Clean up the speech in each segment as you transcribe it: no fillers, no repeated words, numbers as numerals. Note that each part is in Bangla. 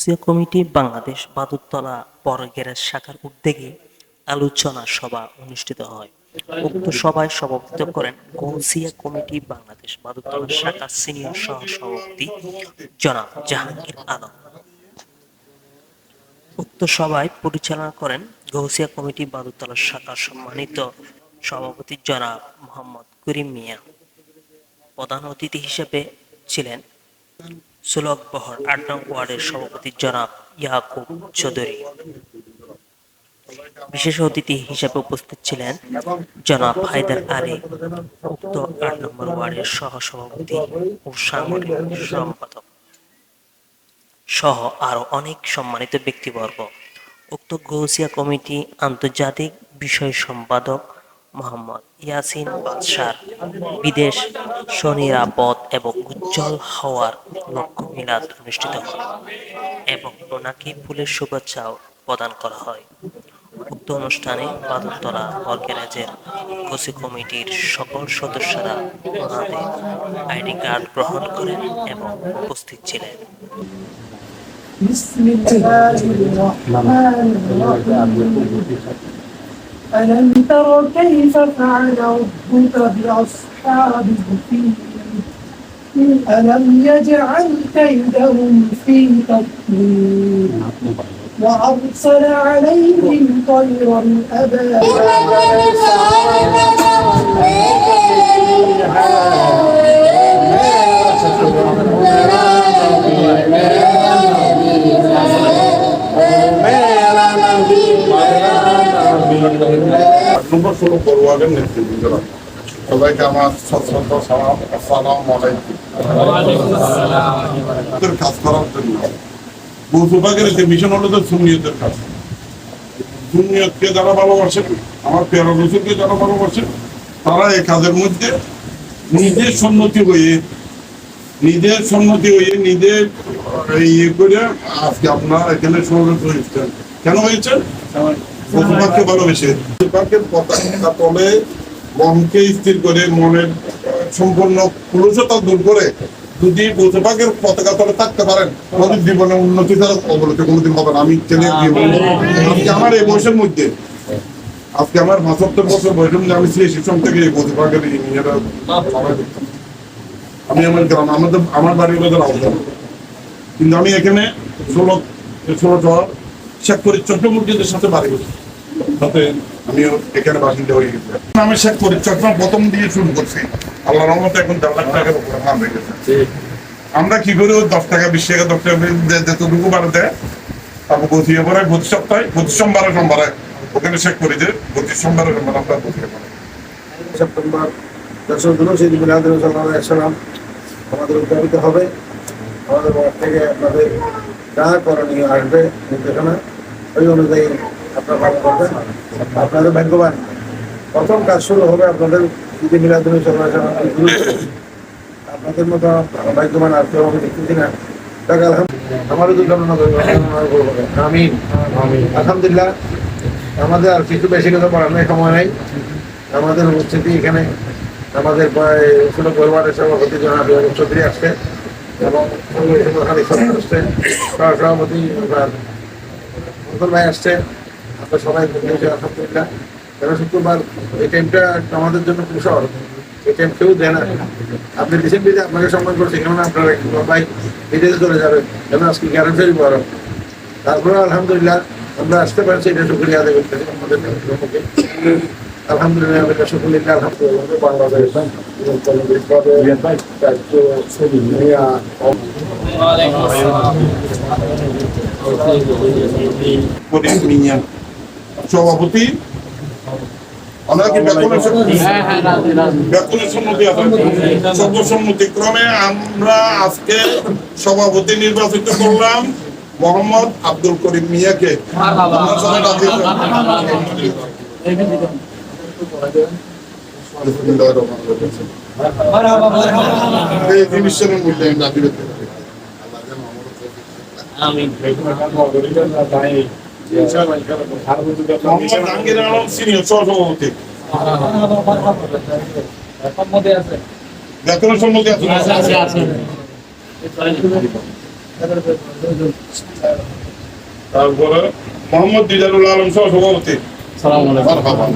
গৌসিয়া কমিটি বাংলাদেশ বাদুরতলা বড়গ্যারেজ শাখার উদ্যোগে আলোচনা সভা অনুষ্ঠিত হয়। উক্ত সভায় সভাপতিত্ব করেন গৌসিয়া কমিটি বাংলাদেশ বাদুরতলা শাখার সিনিয়র সহ-সভাপতি জনাব জাহাঙ্গীর আলম। উক্ত সভায় পরিচালনা করেন গৌসিয়া কমিটি বাদুরতলা শাখার সম্মানিত সভাপতি জনাব মোহাম্মদ করিম মিয়া। প্রধান অতিথি হিসেবে ছিলেন সুলভবহর ৮ নং ওয়ার্ডের সভাপতি জনাব ইয়াকুব চৌধুরী। বিশেষ অতিথি হিসেবে উপস্থিত ছিলেন জনাব হায়দার আলী, উক্ত ৮ নম্বর ওয়ার্ডের সহ-সভাপতি ও সাংগঠনিক সম্পাদক সহ আরো অনেক সম্মানিত ব্যক্তিবর্গ। উক্ত গৌসিয়া কমিটি আন্তর্জাতিক বিষয় সম্পাদক মোহাম্মদ ইয়াসিন বাদশার বিদেশ সুনিরাপদ এবং উজ্জ্বল হওয়ার লক্ষ্য মিলাদ অনুষ্ঠিত হয় এবং ওনাকে ফুলের শুভেচ্ছাও প্রদান করা হয়। উক্ত অনুষ্ঠানে বাদুরতলা বড়গ্যারেজের গৌসিয়া কমিটির সকল সদস্যরা ওনাদের আইডি কার্ড গ্রহণ করেন এবং উপস্থিত ছিলেন। بسم الله الرحمن الرحيم ألم تر كيف فعل ربك بأصحاب الفيل ألم يجعل كيدهم في تضليل وأرسل عليهم طيرا সবাইকে আমার সশ্রদ্ধ সালাম, আসসালামু আলাইকুম। কাজ করার জন্য গৌসুবাগের যে মিশন হলো তো সুন্নিয়তের কাজ। সুন্নিয়তকে যারা ভালোবাসেন, আমার প্রিয় রসুলকে যারা ভালোবাসেন, তারা এই কাজের মধ্যে নিজের সন্নতি হয়ে নিজের ইয়ে করে আজকে আপনার এখানে ষড়যন্ত্র হয়েছেন। কেন হয়েছে? গৌসুবাগকে ভালোবেসে গৌসুবাগের পতাকা তলে মনকে স্থির করে, মনের সম্পূর্ণ কুলুষতা দূর করে যদি গৌসুবাগের পতাকা তলে থাকতে পারেন, আমাদের জীবনে উন্নতি ছাড়া অবনতি কোনোদিন হবে না। আমি ছেলে আজকে আমার এই বয়সের মধ্যে, আজকে আমার ৭৫ বছর বয়সের মধ্যে আমি সেই শিশু থেকে গৌসুবাগের আমি আমার গ্রাম, আমার বাড়ির কথা আহ্বান, কিন্তু আমি এখানে ১৬ শেখ ফরিদ চট্ট মসজিদের সাথে বাড়ি করছি, সাথে আমিও এখানে বাসিন্দা হয়ে গেছি। আমি শেখ ফরিদ চট্ট প্রথম দিয়ে শুরু করছি, আল্লাহ রহমতে এখন ১.৫ লাখ টাকার উপরে নাম হয়ে গেছে। আমরা কি করি ১০ টাকা ২০ টাকা ১০ টাকা যতটুকু বাড়ে দেয়, তারপর বসিয়ে পড়ে প্রতি সপ্তাহে, প্রতি সোমবারে ওখানে শেখ ফরিদের প্রতি সোমবারে আমরা বসিয়ে পড়ে। সেপ্টেম্বর ১০ সেই সালাম আমাদের উদ্যাপিত হবে। আমাদের ওয়ার্ড থেকে আপনাদের যা করণীয় আসবে নির্দেশনা, ওই অনুযায়ী আপনারা পালন করবেন। আপনাদের ভাগ্যবান, প্রথম কাজ শুরু হবে আপনাদের ঈদে মিলাদুন আপনাদের মতো ভাগ্যবান আর কেউ আমি দেখতেছি না। আমারও আলহামদুলিল্লাহ। আমাদের আর কিছু বেশি কথা পড়ানোর সময় নেই। আমাদের উপস্থিতি এখানে আমাদের ছোট পরিবারের সভাপতি জনাব চৌধুরী আসছে এবং আসছে, সভাপতি ভাই আসছে। আপনার সবাই আলহামদুলিল্লাহ। কেন শুক্রবার এই টাইমটা আমাদের জন্য কুশল, এই টাইম কেউ দেয় না। আপনি রিসেন্টলি আপনাকে সম্মান করছি, কেননা আপনার ভাই বিদেশে চলে যাবে, কেন আজকে গ্যারান্টি বড়। তারপরে আলহামদুলিল্লাহ আমরা আসতে পারছি, এটা শুক্রিয়া আদায় করতেছি আমাদের আলহামদুলিল্লাহ। শুক্রিয়া আলহামদুলিল্লাহ। বাংলাদেশ সভাপতি সর্বসম্মতিক্রমে আমরা আজকে সভাপতি নির্বাচিত করলাম মোহাম্মদ আব্দুল করিম মিয়াকে। জাহাঙ্গীর আলম সিনিয়র সহসভাপতি, সম্মতি আছে। তারপরে মোহাম্মদ দিদারুল আলম সহ সভাপতি মারহাবা।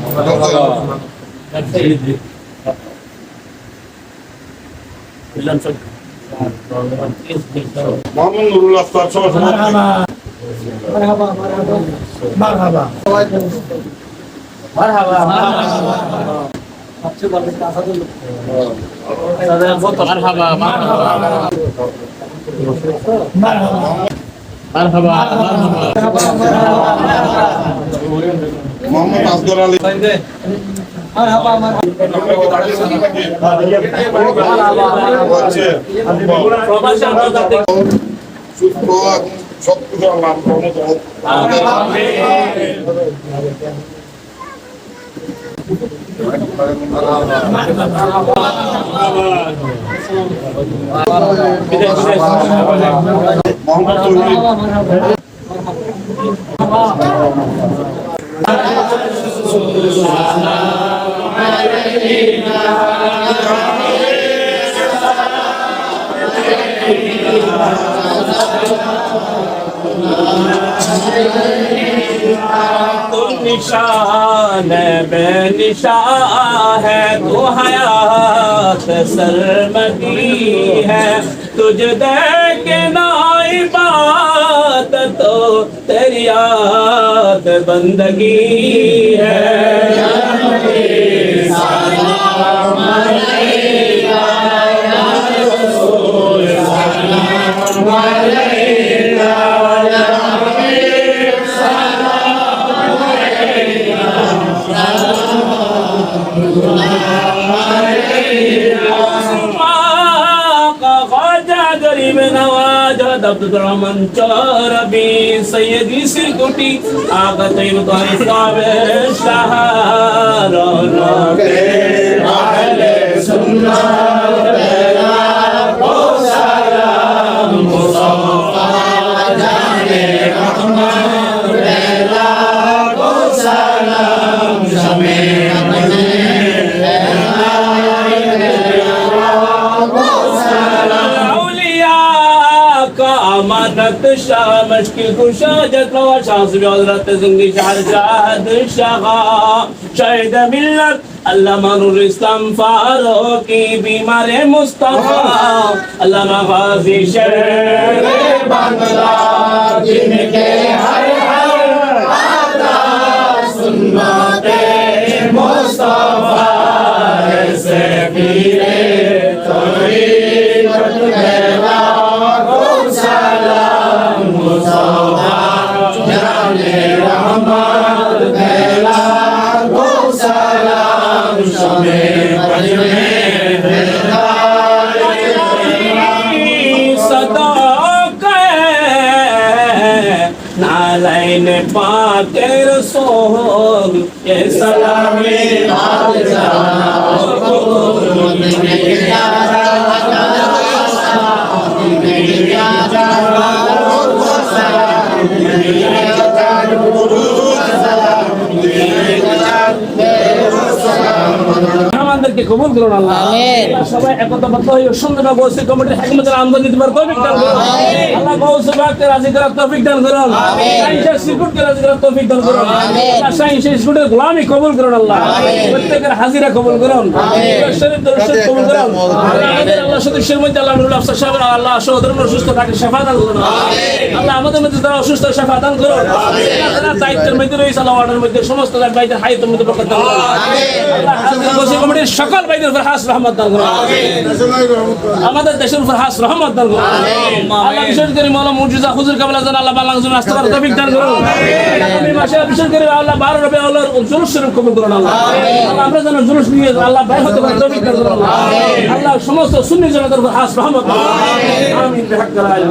মোহাম্মদ নুরুল আফতার সহ সভাপতি মোহাম্মদ আসগর আলী সুস্থ এবং সবকিছু আল্লাহ মোহাম্মদ তৌহিদ तू निशान बेनिशान है, तू हयात सरमदी है, तुझ देख नाई बात तो तेरी याद बंदगी है। عبد الرحمن چاربی سیدی سرکوٹی آقا تین طائف قابل شہارانہ کے اہل سنت بیلا کو سلام مصطفیٰ جانے رحمت بیلا کو سلام شمع اپنے امانت شاہ مشکل کشا جتوا شاہ سبی حضرت زنگی شہر شاہد شاہ شاہد ملت علامہ نور اسلام فاروقی بیمار مصطفیٰ علامہ غازی شیر بنگلہ جن کے ہر آتا سنت مصطفیٰ ایسے پیرے طریقت بیلا नालाइन पाक रसूल के सलामे আমাদেরকে কবুল করুন আল্লাহ। আমিন। সবাই একতাবদ্ধ হয়ে সুন্দরভাবে ওসি কমিটির হিকমতের আমদানি দিতে পারে তৌফিক দান করুন। আমিন। আল্লাহ গৌসে পাককে রাজি করার তৌফিক দান করুন। আমিন। আয়েশা সিকুটকে রাজি করার তৌফিক দান করুন। আমিন। আশা আয়েশা সিকুটের গোলামি কবুল করুন আল্লাহ। আমিন। প্রত্যেকের হাজিরা কবুল করুন। আমিন। শরীফ দরুদ কবুল করুন। আমাদের আল্লাহ সদস্যের মধ্যে আল্লাহ নুরুল আফসার সাহেব আল্লাহ সহধর্ম সুস্থ থাকে শাফা দান করুন। আমিন। আল্লাহ আমাদের মধ্যে যারা অসুস্থ শাফা দান করুন। আমিন। যারা দায়িত্বের মধ্যে রয়েছে আল্লাহ ওয়ার্ডের মধ্যে সমস্ত ভাইদের হায়াতের মধ্যে বরকত দান করুন। আমিন। আল্লাহ হাজির ওসি কমিটির সকল ভাইদের উপর খাস রহমত দান করুন। আমাদের দেশের উপর খাস রহমত দান করুন। আল্লাহ বিশেষ করে মাওলানা মুজিজা হুজুর কাবলা জান আল্লাহ বাংলা জন্য আস্তে করে তৌফিক দান করুন। আগামী মাসে বিশেষ করে আল্লাহ 12 রবিউল আউয়াল জুলুস শরীফ কবুল করুন আল্লাহ। আল্লাহ আমরা যেন জুলুস নিয়ে আল্লাহ বাইরে হতে পারে তৌফিক দান করুন আল্লাহ। আল্লাহ সমস্ত সুন্নি জনতার উপর খাস রহমত দান করুন। আমিন। বিহাক্কাল আলিম।